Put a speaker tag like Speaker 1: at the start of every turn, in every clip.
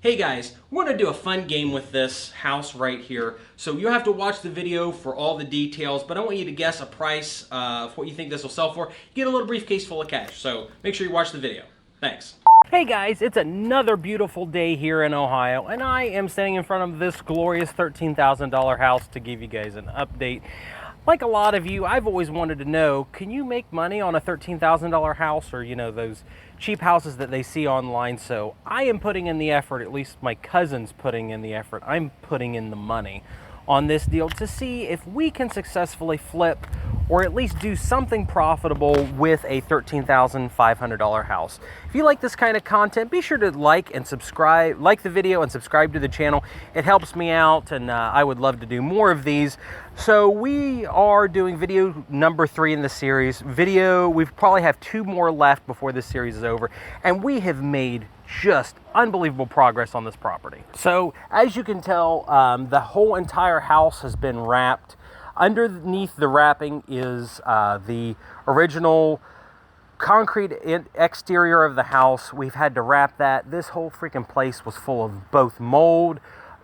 Speaker 1: Hey guys, we're going to do a fun game with this house right here. So you'll have to watch the video for all the details, but I want you to guess a price of what you think this will sell for. You get a little briefcase full of cash, so make sure you watch the video. Thanks. Hey guys, it's another beautiful day here in Ohio, and I am standing in front of this glorious $13,000 house to give you guys an update. Like a lot of you, I've always wanted to know, can you make money on a $13,000 house, or those cheap houses that they see online? So I am putting in the effort, at least my cousin's putting in the effort. I'm putting in the money on this deal to see if we can successfully flip or at least do something profitable with a $13,500 house. If you like this kind of content, be sure to like the video and subscribe to the channel. It helps me out, and I would love to do more of these. So we are doing video number 3 in the series. We probably have 2 more left before this series is over, and we have made just unbelievable progress on this property. So as you can tell, the whole entire house has been wrapped. Underneath the wrapping is the original concrete exterior of the house. We've had to wrap that. This whole freaking place was full of both mold,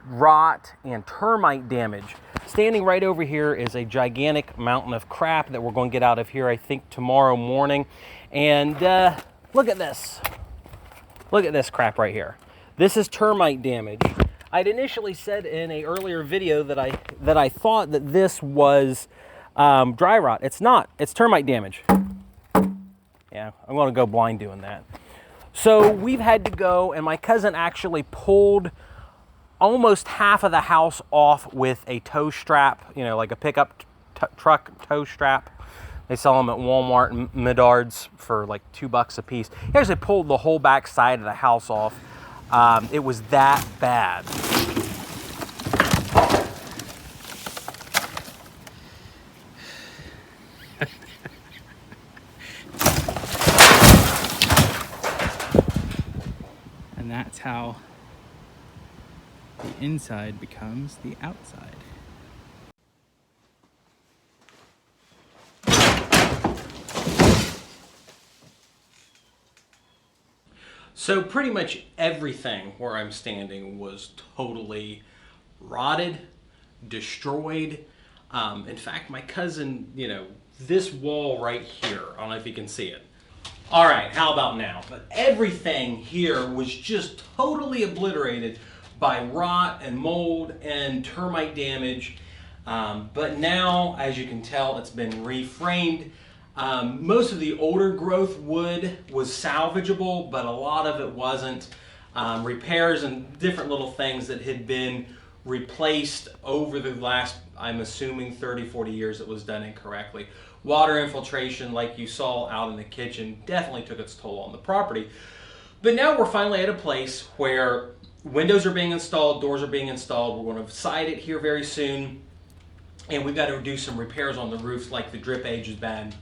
Speaker 1: rot, and termite damage. Standing right over here is a gigantic mountain of crap that we're going to get out of here, I think, tomorrow morning. And look at this. Look at this crap right here. This is termite damage. I'd initially said in an earlier video that I thought that this was dry rot. It's not. It's termite damage. Yeah, I'm going to go blind doing that. So we've had to go, and my cousin actually pulled almost half of the house off with a tow strap, like a pickup truck tow strap. They sell them at Walmart and Menards for like $2 a piece. He actually pulled the whole back side of the house off. It was that bad.
Speaker 2: And that's how the inside becomes the outside.
Speaker 1: So pretty much everything where I'm standing was totally rotted, destroyed. In fact, my cousin, this wall right here, I don't know if you can see it. All right, how about now? But everything here was just totally obliterated by rot and mold and termite damage. But now, as you can tell, it's been reframed. Most of the older growth wood was salvageable, but a lot of it wasn't. Repairs and different little things that had been replaced over the last, I'm assuming, 30, 40 years that was done incorrectly. Water infiltration, like you saw out in the kitchen, definitely took its toll on the property. But now we're finally at a place where windows are being installed, doors are being installed. We're going to side it here very soon. And we've got to do some repairs on the roof, like the drip age is bad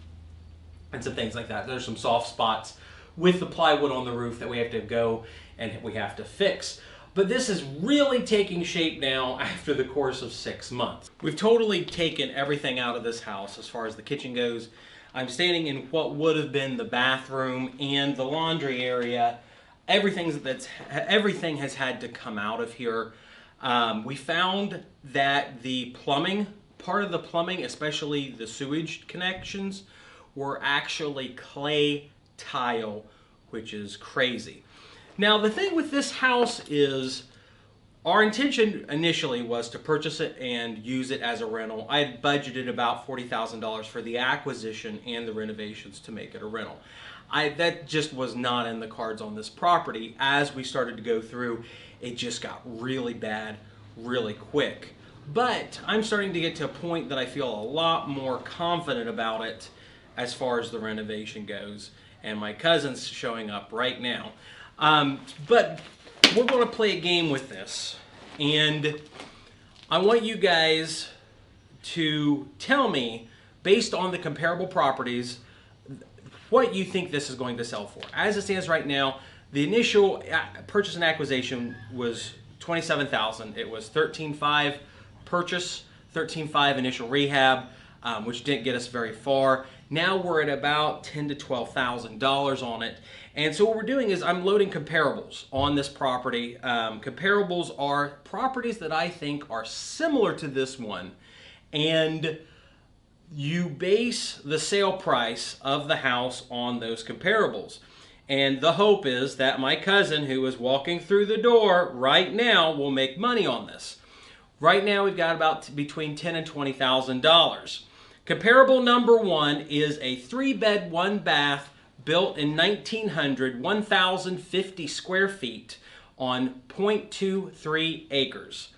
Speaker 1: and some things like that. There's some soft spots with the plywood on the roof that we have to go and we have to fix. But this is really taking shape now after the course of 6 months. We've totally taken everything out of this house as far as the kitchen goes. I'm standing in what would have been the bathroom and the laundry area. Everything has had to come out of here. We found that the plumbing, part of the plumbing, especially the sewage connections, were actually clay tile, which is crazy. Now, the thing with this house is our intention initially was to purchase it and use it as a rental. I had budgeted about $40,000 for the acquisition and the renovations to make it a rental. That just was not in the cards on this property. As we started to go through, it just got really bad really quick. But I'm starting to get to a point that I feel a lot more confident about it as far as the renovation goes, and my cousin's showing up right now. But we're going to play a game with this, and I want you guys to tell me, based on the comparable properties, what you think this is going to sell for. As it stands right now, the initial purchase and acquisition was $27,000. It was $13,500 purchase, $13,500 initial rehab, which didn't get us very far. Now we're at about $10,000 to $12,000 on it. And so what we're doing is I'm loading comparables on this property. Comparables are properties that I think are similar to this one. And you base the sale price of the house on those comparables. And the hope is that my cousin who is walking through the door right now will make money on this. Right now we've got about between $10,000 and $20,000. Comparable number one is a 3-bed, 1-bath built in 1900, 1,050 square feet on 0.23 acres.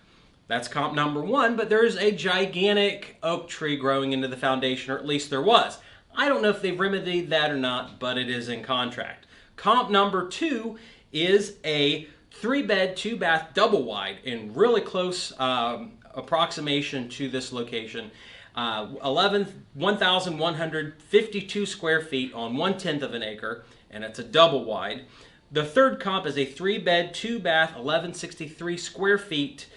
Speaker 1: That's comp number one, but there's a gigantic oak tree growing into the foundation, or at least there was. I don't know if they've remedied that or not, but it is in contract. Comp number two is a 3-bed, 2-bath double wide in really close approximation to this location. 1,152 square feet on 1/10 of an acre, and it's a double wide. The third comp is a 3-bed, 2-bath, 1,163 square feet,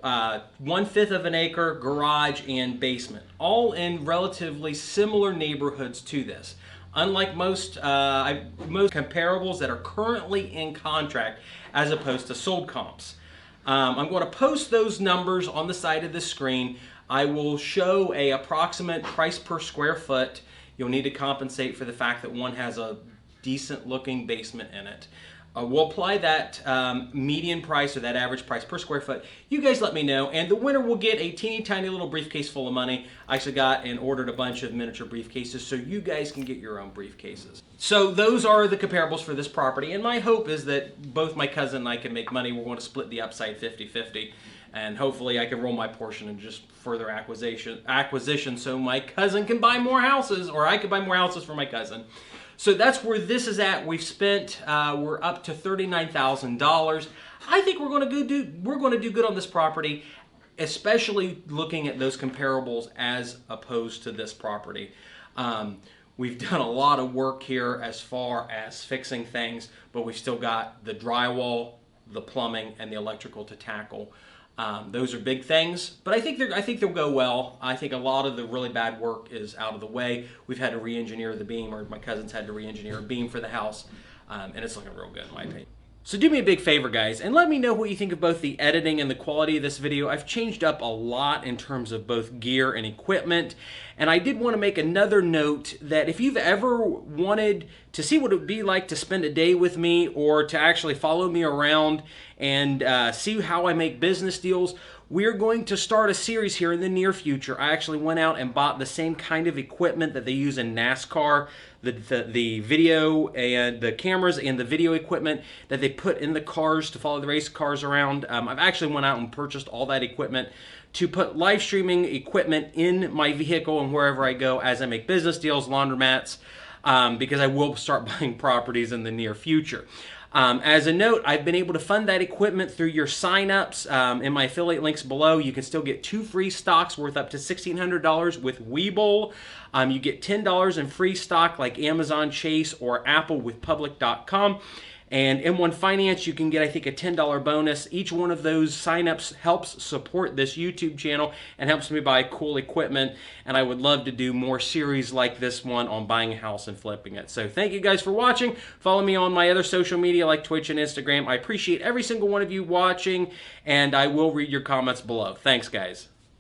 Speaker 1: 1/5 of an acre, garage and basement, all in relatively similar neighborhoods to this. Unlike most comparables that are currently in contract as opposed to sold comps. I'm going to post those numbers on the side of the screen. I will show a approximate price per square foot. You'll need to compensate for the fact that one has a decent looking basement in it. We'll apply that median price or that average price per square foot. You guys let me know, and the winner will get a teeny tiny little briefcase full of money. I actually got and ordered a bunch of miniature briefcases so you guys can get your own briefcases. So those are the comparables for this property, and my hope is that both my cousin and I can make money. We're going to split the upside 50-50, and hopefully I can roll my portion and just further acquisition so my cousin can buy more houses, or I can buy more houses for my cousin. So that's where this is at. We've spent, we're up to $39,000. I think we're going to do good on this property, especially looking at those comparables as opposed to this property. We've done a lot of work here as far as fixing things, but we've still got the drywall, the plumbing, and the electrical to tackle. Those are big things, but I think they'll go well. I think a lot of the really bad work is out of the way. We've had to re-engineer the beam, or my cousin's had to re-engineer a beam for the house, and it's looking real good in my opinion. So do me a big favor, guys, and let me know what you think of both the editing and the quality of this video. I've changed up a lot in terms of both gear and equipment, and I did want to make another note that if you've ever wanted to see what it would be like to spend a day with me, or to actually follow me around and see how I make business deals, we're going to start a series here in the near future. I actually went out and bought the same kind of equipment that they use in NASCAR, the video and the cameras and the video equipment that they put in the cars to follow the race cars around. I've actually went out and purchased all that equipment to put live streaming equipment in my vehicle and wherever I go as I make business deals, laundromats, because I will start buying properties in the near future. As a note, I've been able to fund that equipment through your sign-ups. In my affiliate links below, you can still get 2 free stocks worth up to $1,600 with Webull. You get $10 in free stock like Amazon, Chase, or Apple with Public.com. And M1 Finance, you can get, I think, a $10 bonus. Each one of those signups helps support this YouTube channel and helps me buy cool equipment. And I would love to do more series like this one on buying a house and flipping it. So thank you guys for watching. Follow me on my other social media like Twitch and Instagram. I appreciate every single one of you watching, and I will read your comments below. Thanks, guys.